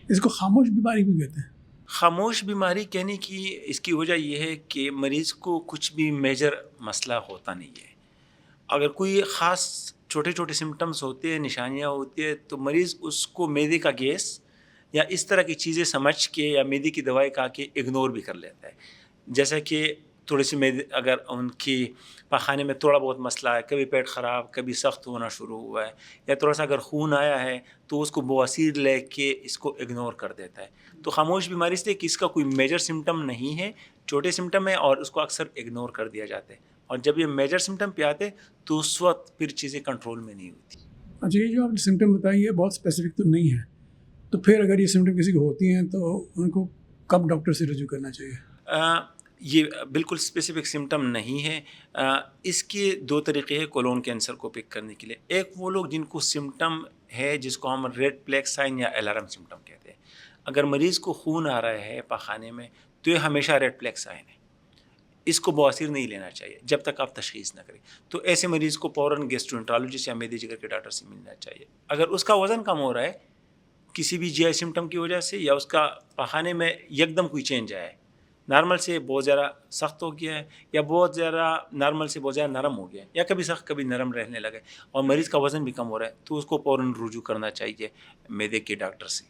اس کو خاموش بیماری بھی کہتے ہیں. خاموش بیماری کہنے کی اس کی وجہ یہ ہے کہ مریض کو کچھ بھی میجر مسئلہ ہوتا نہیں ہے. اگر کوئی خاص چھوٹے چھوٹے سمٹمز ہوتے ہیں، نشانیاں ہوتی ہیں، تو مریض اس کو معدے کا گیس یا اس طرح کی چیزیں سمجھ کے یا معدے کی دوائی کھا کے اگنور بھی کر لیتا ہے. جیسا کہ تھوڑی سی معدے اگر ان کی پاخانے میں تھوڑا بہت مسئلہ ہے، کبھی پیٹ خراب، کبھی سخت ہونا شروع ہوا ہے، یا تھوڑا سا اگر خون آیا ہے تو اس کو بواسیر لے کے اس کو اگنور کر دیتا ہے. تو خاموش بیماری سے کہ اس کا کوئی میجر سمٹم نہیں ہے، چھوٹے سمٹم ہے اور اس کو اکثر اگنور کر دیا جاتا ہے. اور جب یہ میجر سمٹم پہ آتے تو اس وقت پھر چیزیں کنٹرول میں نہیں ہوتی. اچھا، یہ جو آپ نے سمٹم بتائی ہے بہت اسپیسیفک تو نہیں ہے، تو پھر اگر یہ سمٹم کسی کو ہوتی ہیں تو ان کو کب ڈاکٹر سے رجوع کرنا چاہیے؟ یہ بالکل اسپیسیفک سمٹم نہیں ہے. اس کے دو طریقے ہیں کولون کینسر کو پک کرنے کے لیے. ایک وہ لوگ جن کو سمٹم ہے جس کو ہم ریڈ فلیگ سائن یا الارم سمٹم کہتے ہیں. اگر مریض کو خون آ رہا ہے پاخانے میں تو یہ ہمیشہ ریڈ فلیگ سائن ہے، اس کو بواسیر نہیں لینا چاہیے جب تک آپ تشخیص نہ کریں. تو ایسے مریض کو فوراً گیسٹرونٹرالوجسٹ یا معدے جگر کے ڈاکٹر سے ملنا چاہیے. اگر اس کا وزن کم ہو رہا ہے کسی بھی جی آئی سمٹم کی وجہ سے، یا اس کا پاخانے میں یکدم کوئی چینج آیا ہے، نارمل سے بہت زیادہ سخت ہو گیا ہے، یا بہت زیادہ نارمل سے بہت زیادہ نرم ہو گیا ہے، یا کبھی سخت کبھی نرم رہنے لگا ہے، اور مریض کا وزن بھی کم ہو رہا ہے، تو اس کو فوراً رجوع کرنا چاہیے معدے کے ڈاکٹر سے.